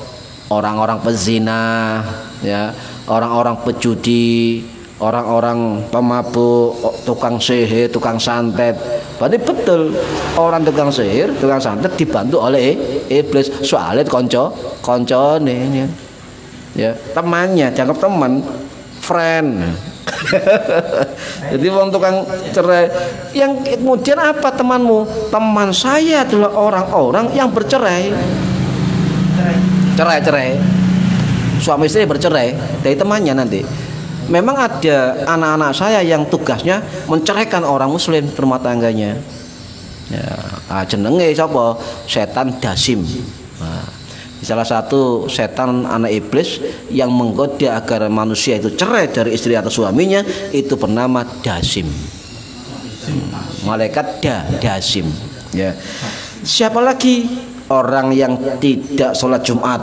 Orang-orang pezina, ya, orang-orang pejudi, orang-orang pemabuk, tukang sihir, tukang santet. Berarti betul orang tukang sihir, tukang santet dibantu oleh iblis. Soalnya koncone, ya, temannya, dianggap teman, friend. Jadi wong tukang cerai. Yang kemudian apa temanmu? Teman saya adalah orang-orang yang bercerai. Cerai, suami istri bercerai dari temannya nanti. Memang ada anak-anak saya yang tugasnya menceraikan orang muslim rumah tangganya. Ya, jenenge siapa? Setan Dasim. Nah, salah satu setan anak iblis yang menggoda agar manusia itu cerai dari istri atau suaminya itu bernama Dasim. Malaikat Dasim. Ya. Siapa lagi? Orang yang tidak sholat Jumat.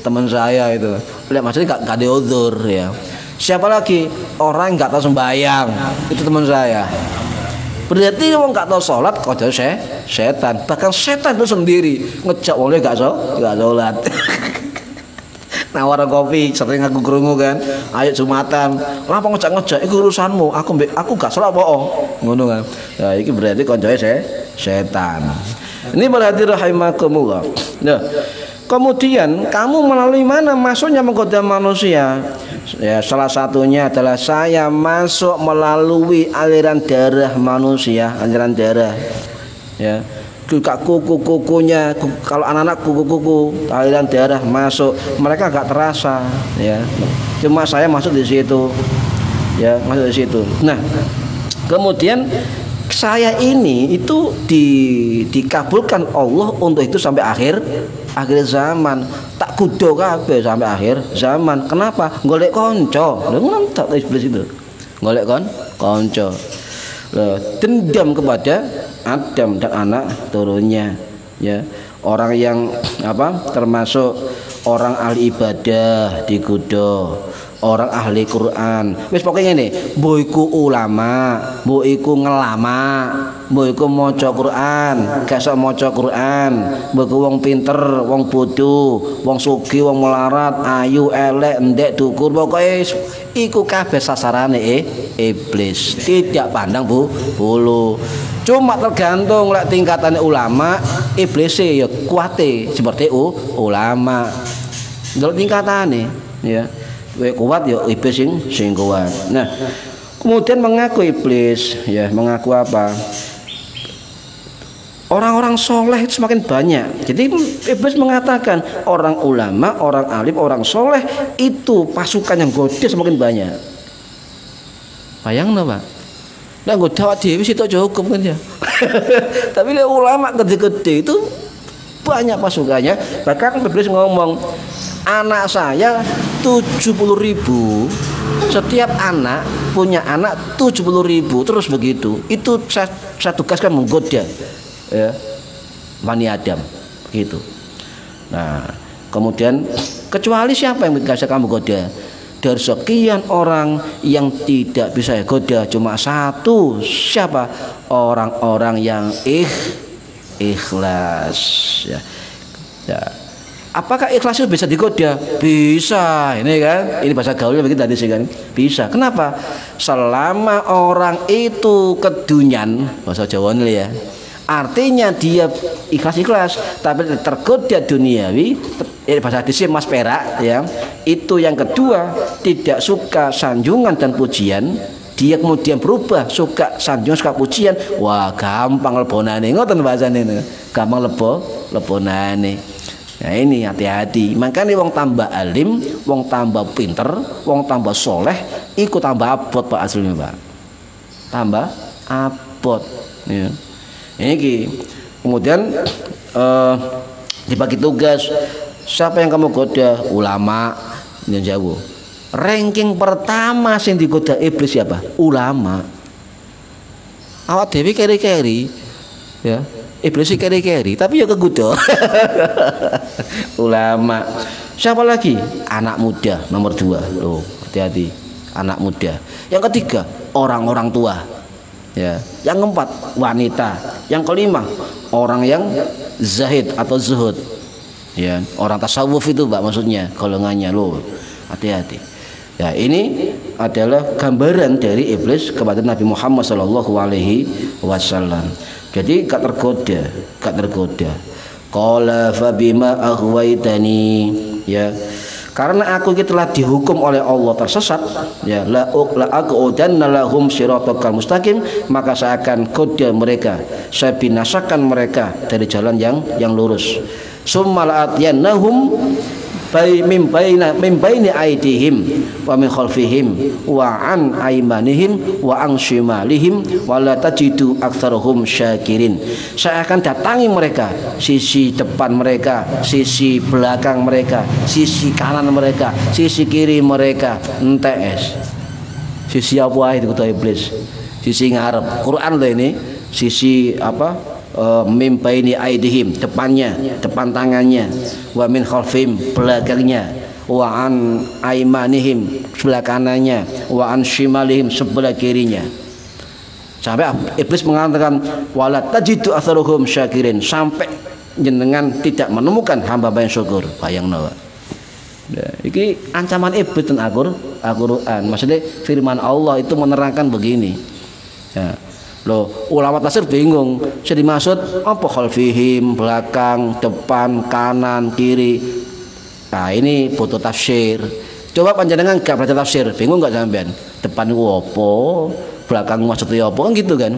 Teman saya itu, maksudnya nggak diudzur ya. Siapa lagi? Orang yang nggak tahu sembahyang. Itu teman saya. Berarti orang nggak tahu sholat kok jadi setan. Bahkan setan itu sendiri ngejak oleh nggak sholat. Nawar kopi sering aku krungu kan. Ayo Jumatan. Kenapa ngejak? Itu urusanmu. Aku nggak sholat ngono kan. Nah, ini berarti koncoe setan. Ini berarti rahimakumullah. Nah, kemudian kamu melalui mana masuknya menggoda manusia? Ya, salah satunya adalah saya masuk melalui aliran darah manusia, aliran darah. Ya, kukunya, kalau anak-anak kuku aliran darah masuk, mereka nggak terasa. Ya, cuma saya masuk di situ. Ya, masuk di situ. Nah, kemudian saya ini itu dikabulkan Allah untuk itu sampai akhir zaman. Tak kudo kabeh sampai akhir zaman. Kenapa? Golek konco. Lha ngentot iblis itu. Golek konco. Dendam kepada Adam dan anak turunnya, ya. Orang yang termasuk orang ahli ibadah digoda, orang ahli Quran. Wis pokoke ngene, mbok iku ulama, mbok iku ngelama, mbok iku maca Quran, gak sok maca Quran, mbok iku wong pinter, wong bodoh, wong sugih, wong melarat, ayu, elek, endek, dukur, pokoke iku kabeh sasarane iblis. Tidak pandang bulu. Cuma tergantung lek tingkatane ulama, iblis ya kuate seperti ulama. Ndelok tingkatane ya. Kowe kuat ya iblis sing kuat. Nah, kemudian mengaku iblis ya, mengaku apa? Orang-orang soleh itu semakin banyak. Jadi iblis mengatakan orang ulama, orang alim, orang soleh itu pasukan yang gede semakin banyak. Bayangno, Pak. Lah nggoda dhewe sitok cukup kan ya. Tapi le ulama gede-gede itu banyak pasukannya. Bahkan iblis ngomong, anak saya 70.000, setiap anak punya anak 70.000, terus begitu. Itu saya tugaskan menggoda ya Bani Adam begitu. Nah, kemudian kecuali siapa yang bisa kamu goda? Dari sekian orang yang tidak bisa goda cuma satu, siapa? Orang-orang yang ikhlas ya. Ya. Apakah ikhlas itu bisa digoda? Bisa, ini kan, ini bahasa gaulnya begitu tadi sih kan, bisa. Kenapa? Selama orang itu kedunyan, bahasa Jawa ini ya, artinya dia ikhlas, tapi tergoda duniawi, bahasa hadisnya mas perak ya. Itu yang kedua, tidak suka sanjungan dan pujian, dia kemudian berubah suka sanjungan, suka pujian, wah gampang lebonane, ngoten bahasane ini, gampang lebonane. Nah ini hati-hati. Makanya wong tambah alim, wong tambah pinter, wong tambah soleh, ikut tambah abot Pak aslinya Pak. Tambah abot. Ya. Ini kemudian dibagi tugas. Siapa yang kamu goda? Ulama yang jauh. Ranking pertama sing digoda iblis siapa? Ulama. Awak dewi keri-keri, ya. Iblis keri-keri, tapi ya kegoda. Ulama. Siapa lagi? Anak muda nomor 2. Loh, hati-hati. Anak muda. Yang ketiga, orang-orang tua. Ya. Yang keempat, wanita. Yang kelima, orang yang zahid atau zuhud. Ya, orang tasawuf itu Mbak maksudnya, golongannya loh. Hati-hati. Ya, ini adalah gambaran dari iblis kepada Nabi Muhammad SAW. Jadi gak tergoda. Qala fa bima aghwaytani, ya. Karena aku telah dihukum oleh Allah tersesat, ya, la aqudanna lahum siratal mustaqim, maka saya akan goda mereka, saya binasakan mereka dari jalan yang lurus. Summa la'atiyannahum min baini aidihim wa min khalfihim wa an aymanihim wa an shimalihim wa la tajidu aktsarahum syakirin. Saya akan datangi mereka, sisi depan mereka, sisi belakang mereka, sisi kanan mereka, sisi kiri mereka, entes. Sisi apa itu kata iblis? Sisi ngarep. Quran loh ini, sisi apa? Mimbaini aidihim, depan tangannya, wa min khalfihim, belakangnya, wa an aimanihim, sebelah kanannya, wa an shimalihim, sebelah kirinya. Sampai iblis mengatakan wala tajidu atsaruhum syakirin, sampai jenengan tidak menemukan hamba-hamba yang syukur. Bayangno. Nah, ini ancaman iblis dan Al-Qur'an. Maksudnya firman Allah itu menerangkan begini. Ya. Loh, ulama tafsir bingung. Jadi dimaksud apa khalfihim, belakang, depan, kanan, kiri. Nah, ini butuh tafsir. Coba panjenengan gak belajar tafsir, bingung gak sampean? Depan itu apa, belakang maksudnya apa kan gitu kan?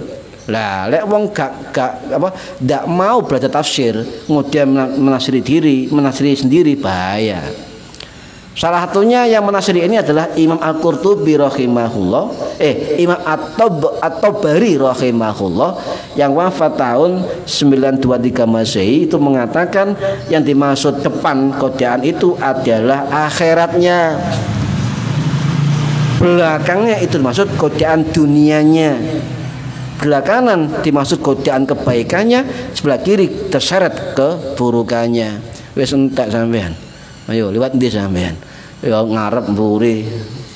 Lah, lek wong gak mau belajar tafsir, kemudian menafsiri sendiri bahaya. Salah satunya yang menafsiri ini adalah Imam Al-Qurtubi rahimahullah, Imam At-Tabari rahimahullah yang wafat tahun 923 Masehi, itu mengatakan yang dimaksud depan godaan itu adalah akhiratnya. Belakangnya itu dimaksud godaan dunianya. Belakangan dimaksud godaan kebaikannya, sebelah kiri terseret keburukannya. Wis entek sampean. Ayo liwat ndi sampean? Ya ngarep mburi,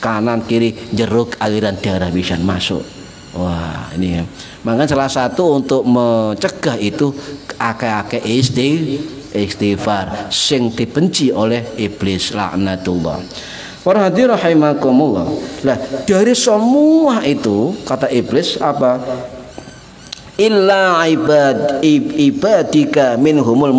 kanan kiri jeruk aliran darah bisa masuk. Wah, ini ya. Maka salah satu untuk mencegah itu akeh-akeh istighfar sing dibenci oleh iblis laknatullah. Para hadirin rahimakumullah. Lah, dari semua itu kata iblis apa? Illa ibadika minhumul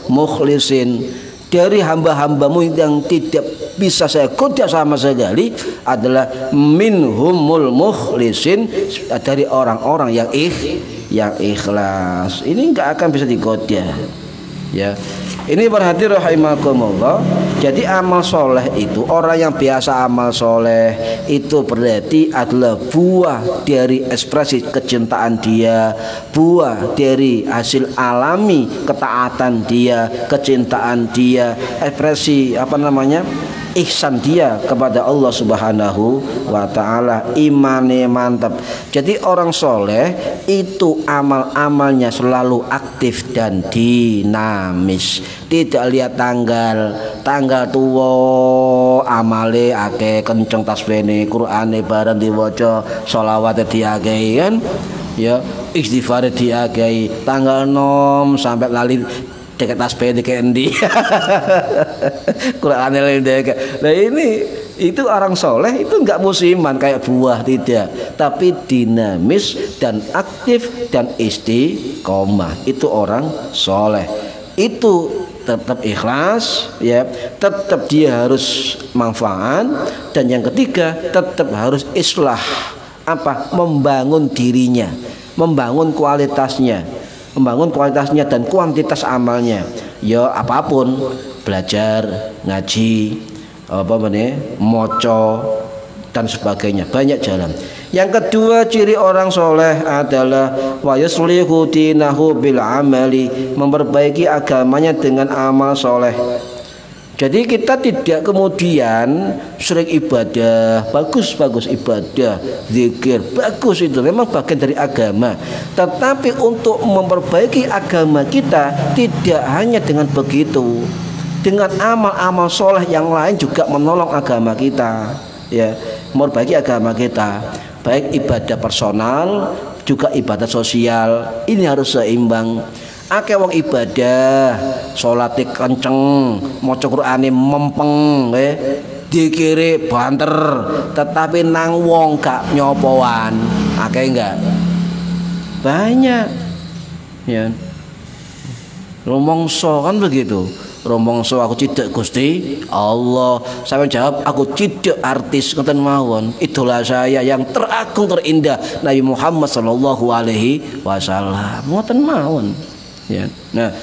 mukhlisin. Dari hamba-hambamu yang tidak bisa saya goda sama sekali adalah minhumul mukhlisin, dari orang-orang yang ikhlas. Ini enggak akan bisa digoda. Ya. Ini berarti rahimakumullah. Jadi amal soleh itu, orang yang biasa amal soleh itu berarti adalah buah dari ekspresi kecintaan dia, buah dari hasil alami ketaatan dia, kecintaan dia, ekspresi ihsan dia kepada Allah Subhanahu wa taala, imane mantap. Jadi orang soleh itu amal-amalnya selalu aktif dan dinamis. Tidak lihat tanggal tuwa amale akeh, kenceng tasbihne, Qur'ane bareng diwaca, sholawate diakehi kan ya, istighfar diakehi, tanggal 6 sampai lali deket tasbih deket endi. Qur'ane deket. Nah itu orang soleh itu enggak musiman kayak buah, tidak, tapi dinamis dan aktif dan istiqomah. Itu orang soleh. Itu tetap ikhlas, ya, tetap dia harus manfaat, dan yang ketiga tetap harus islah, membangun dirinya, membangun kualitasnya dan kuantitas amalnya. Ya apapun, belajar, ngaji, moco dan sebagainya, banyak jalan. Yang kedua ciri orang soleh adalah wa yuslihu dinahu bil amali, memperbaiki agamanya dengan amal soleh. Jadi kita tidak kemudian sering ibadah, bagus ibadah, zikir, bagus, itu memang bagian dari agama. Tetapi untuk memperbaiki agama kita tidak hanya dengan begitu, dengan amal-amal soleh yang lain juga menolong agama kita, ya, memperbaiki agama kita. Baik ibadah personal juga ibadah sosial, ini harus seimbang. Akeh wong ibadah, salate kenceng, maca Qur'ane mempeng, dikire banter, tetapi nang wong gak nyopoan. Akeh enggak? Banyak. Ya. Rumangsa kan begitu. Rumangsa aku cidak Gusti Allah. Sampeyan jawab aku cidak artis, ngoten mawon. Idola saya yang teragung terindah Nabi Muhammad sallallahu alaihi wasallam. Ngoten mawon. Ya. Nah,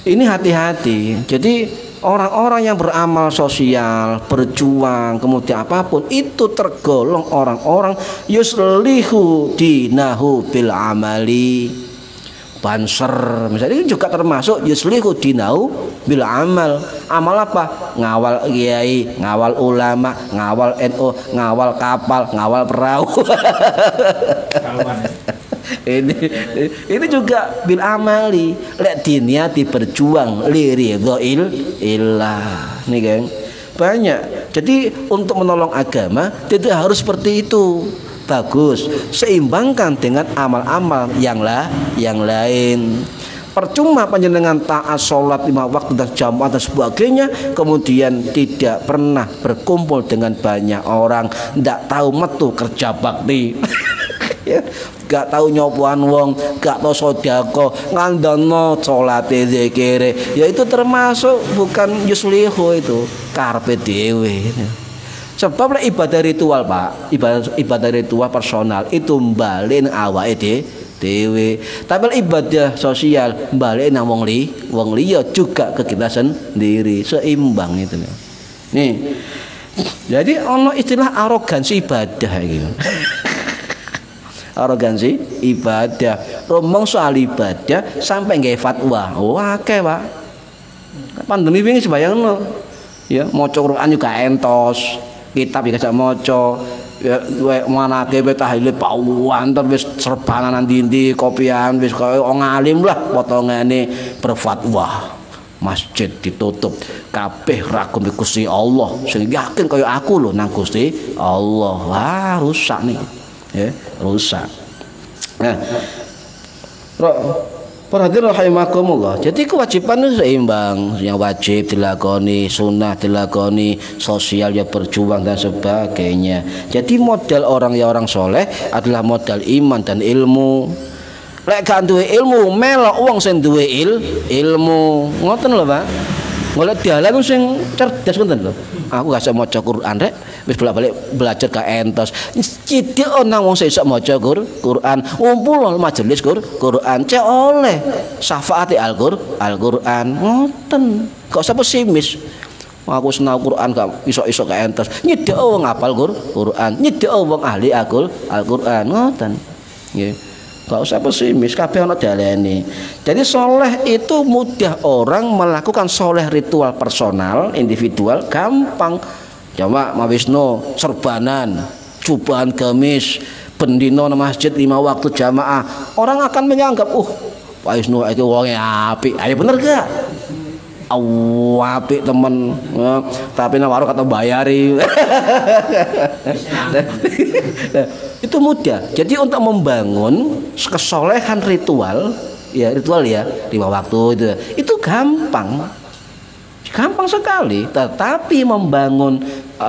ini hati-hati. Jadi orang-orang yang beramal sosial, berjuang, kemudian apapun, itu tergolong orang-orang yuslihu dinahu bil amali. Banser misalnya ini juga termasuk yuslihu dinahu bil amal. Amal apa? Ngawal kiai, ngawal ulama, ngawal NU, ngawal kapal, ngawal perahu. Ini juga bil amali, lek diniati berjuang li ridhoil illah. Nih kan banyak. Jadi untuk menolong agama tidak harus seperti itu. Bagus, seimbangkan dengan amal-amal yang lain. Percuma panjenengan taat sholat 5 waktu dan jamaah dan sebagainya, kemudian tidak pernah berkumpul dengan banyak orang, tidak tahu metu kerja bakti. Ya, gak tahu nyopuan wong, gak tahu sodako, ngandono sholate zikire, ya itu termasuk bukan yuslihu, itu karpe dewe. Sebab ibadah ritual, Pak, ibadah ritual personal itu mbalik awake dhewe. Tapi ibadah sosial mbalik nang wong liya juga ke kita sendiri, seimbang itu. Nih. Jadi ono istilah arogansi ibadah gitu. Arogansi ibadah. Ngomong soal ibadah sampai nggawe fatwa. Akeh, Pak. Pandemi wingi sebayangno. Ya, maca Quran juga entos. Kitab ya gak maca, ya manake tahlil pauan terus serbanan ndi-ndi kopian wis kaya wong alim lah potongane berfatwa. masjid ditutup kabeh ragum Gusti Allah sing yakin kaya aku lho nang Gusti Allah. Wah rusak nih ya, rusak. Nah perhatian rahimakumullah. Jadi kewajiban itu seimbang, yang wajib dilakoni, sunnah dilakoni, sosial ya berjuang dan sebagainya. Jadi modal orang ya orang soleh adalah modal iman dan ilmu. Lek gak duwe ilmu melok wong sing duwe ilmu. Ngoten lho, Pak. Golek dalan sing cerdas ngoten lho. Aku gak iso maca Quran rek, wis bolak-balik belajar gak entos. Cidik ana wong sing iso maca Quran, ngumpul majelis Quran, cek oleh syafaate Al-Quran. Ngoten. Kok usah pesimis. Aku senau Quran gak iso-iso gak entos. Nyedek wong hafal Quran, nyedek wong ahli Al-Quran. Ngoten. Nggih. Gak usah pesimis, kabeh ana dalene. Jadi soleh itu mudah orang melakukan soleh ritual personal, individual, gampang. Coba Mas Wisnu serbanan, jubahan gamis, bendino nang masjid 5 waktu jamaah. Orang akan menganggap, Pak Wisnu iki wonge apik. Ayo bener gak? Apik temen, tapi nang warung kata bayari. Itu mudah. Jadi untuk membangun kesolehan ritual ya 5 waktu itu gampang sekali. Tetapi membangun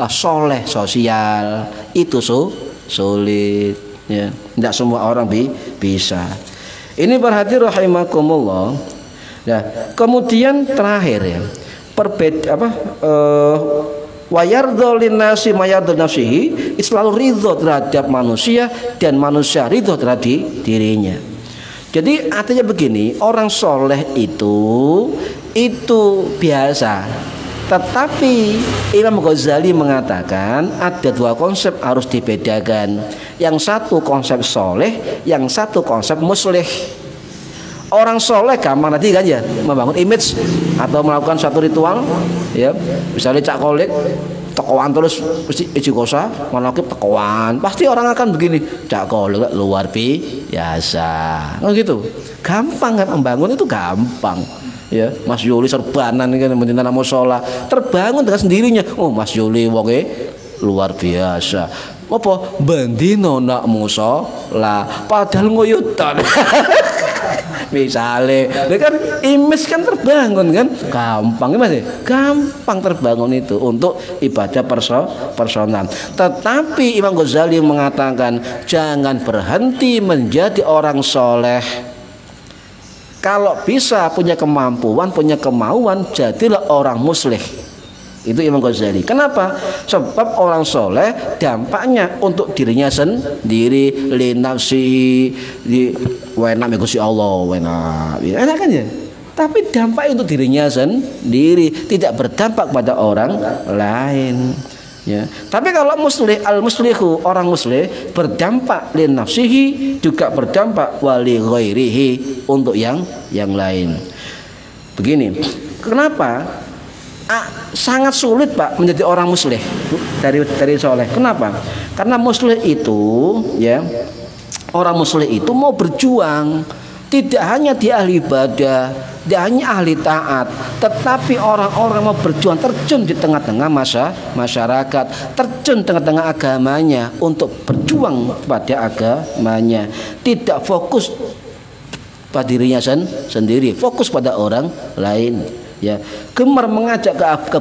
soleh sosial itu sulit ya. Tidak semua orang bisa. Ini berarti rahimakumullah. Nah, kemudian terakhir ya, wayardho linnasi mayardho nafsihi, selalu ridho terhadap manusia dan manusia ridho terhadap dirinya. Jadi artinya begini, orang soleh itu biasa. Tetapi Imam Ghazali mengatakan ada 2 konsep harus dibedakan. Yang satu konsep soleh, yang satu konsep muslih. Orang soleh gampang tadi kan ya, membangun image atau melakukan suatu ritual ya, misalnya cak kolik tekoan terus mesti istiqosa manakib tekoan, pasti orang akan begini, cak kolik luar biasa gitu. Gampang kan membangun itu, gampang ya. Mas Yuli serbanan kan mencintai nama sholat terbangun dengan sendirinya. Mas Yuli wonge luar biasa. Apa bendino nak musola padahal nguyutan. Misalnya, kan image kan terbangun kan, gampang Mas ya, gampang terbangun itu untuk ibadah personal. Tetapi Imam Ghazali mengatakan jangan berhenti menjadi orang soleh. Kalau bisa punya kemampuan, punya kemauan, jadilah orang muslih. Itu Imam Ghazali. Kenapa? Sebab orang soleh dampaknya untuk dirinya sendiri, linafsihi, di enak Gusti Allah, enak kan ya. Tapi dampak untuk dirinya sendiri, tidak berdampak pada orang lain. Ya. Tapi kalau muslih, al-muslihu, orang muslih berdampak linafsihi, juga berdampak wali ghairihi, untuk yang lain. Begini, kenapa? Sangat sulit Pak menjadi orang muslih dari soleh. Kenapa? Karena muslih itu ya, orang muslih itu mau berjuang. Tidak hanya dia ahli ibadah, tidak hanya ahli taat, tetapi orang-orang mau berjuang, terjun di tengah-tengah masyarakat, terjun tengah-tengah agamanya untuk berjuang pada agamanya. Tidak fokus pada dirinya sendiri, fokus pada orang lain. Ya, gemar mengajak ke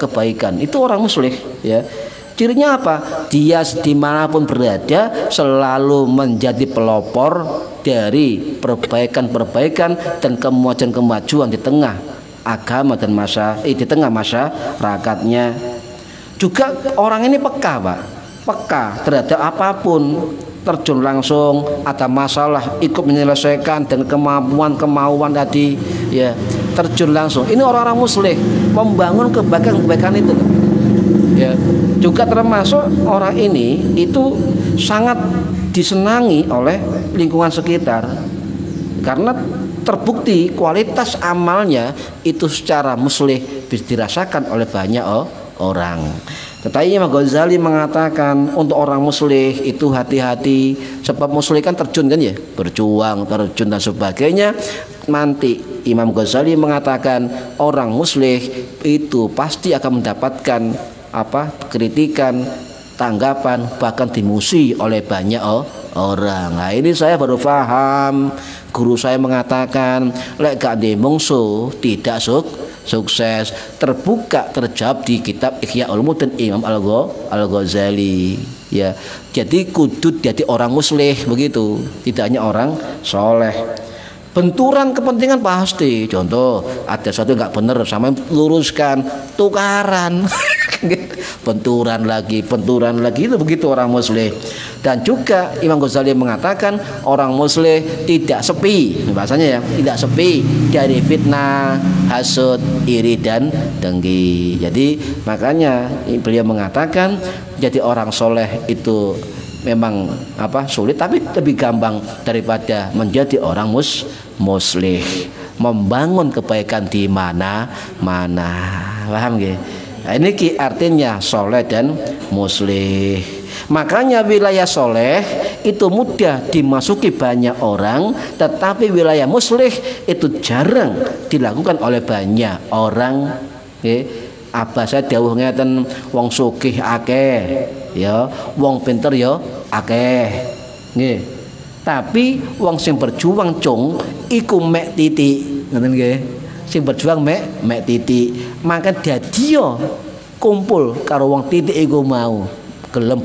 kebaikan, itu orang muslih ya. Cirinya apa? Dia dimanapun berada selalu menjadi pelopor dari perbaikan dan kemajuan di tengah agama dan di tengah masyarakatnya. Juga orang ini peka Pak, peka terhadap apapun, terjun langsung, ada masalah ikut menyelesaikan dengan kemauan tadi ya, terjun langsung. Ini orang-orang muslih membangun kebaikan itu ya. Juga termasuk orang ini itu sangat disenangi oleh lingkungan sekitar karena terbukti kualitas amalnya itu secara muslih dirasakan oleh banyak orang. Tetapi Imam Ghazali mengatakan untuk orang muslih itu hati-hati, sebab muslih kan terjun kan ya, berjuang, terjun dan sebagainya. Nanti Imam Ghazali mengatakan orang muslih itu pasti akan mendapatkan kritikan, tanggapan, bahkan dimusuhi oleh banyak orang. Nah ini saya baru paham. Guru saya mengatakan lek gak di mungsuh tidak sukses. Terbuka terjawab di kitab Ihya Ulumuddin Imam Al-Ghazali. Ya, jadi kudu jadi orang muslih begitu, tidak hanya orang soleh. Benturan kepentingan pasti. Contoh ada sesuatu nggak benar, sama luruskan, tukaran. benturan lagi itu begitu orang muslih. Dan juga Imam Ghazali mengatakan orang muslih tidak sepi, bahasanya ya, tidak sepi dari fitnah, hasud, iri dan dengki. Jadi makanya beliau mengatakan jadi orang soleh itu memang sulit, tapi lebih gampang daripada menjadi orang muslih, membangun kebaikan di mana-mana. Paham nggih? Nah, ini artinya soleh dan muslih. Makanya wilayah soleh itu mudah dimasuki banyak orang, tetapi wilayah muslih itu jarang dilakukan oleh banyak orang. Saya dawuh ngeten, wong sugih akeh, ya, wong pinter ya akeh. Nggih. Tapi wong sing berjuang cung iku mek titik, ngoten nggih. Sing berjuang mek titik. Maka dadiyo kumpul karo wong titik iku mau gelem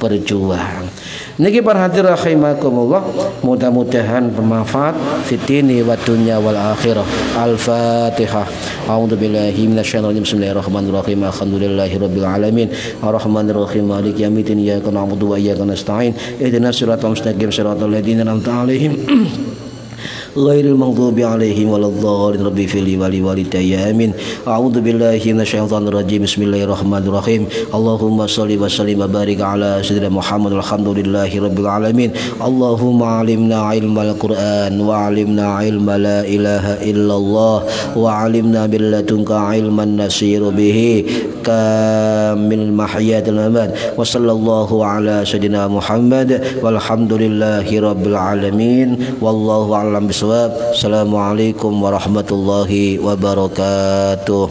berjuang. Niki para hadirin rahimakumullah, mudah-mudahan bermanfaat fitini wa dunya wal akhirah. Al-Fatihah. A'udzubillahi minasyaitonir rajim. Bismillahirrahmanirrahim. Alhamdulillahirabbil alamin. Arrahmanir rahim. Maliki yaumiddin. Iyyaka na'budu wa iyyaka nasta'in. Ihdinas siratal mustaqim. Siratal ladzina an'amta 'alaihim ghairil maghdubi 'alaihim waladdallin. Rabbi fili wali walidayya amin. A'udzu billahi minasyaitonir rajim. Bismillahirrahmanirrahim. Allahumma shalli wa sallim wa barik ala sayyidina Muhammad. Alhamdulillahi rabbil alamin. Allahumma 'allimna 'ilmal Qur'an wa 'allimna 'ilma la ilaha illallah wa 'allimna bil ladunka 'ilman nasiru bihi kamil mahyatil mamat. Wa sallallahu ala sayyidina Muhammad walhamdulillahi rabbil alamin. Wallahu a'lam bishawab. Assalamualaikum warahmatullahi wabarakatuh.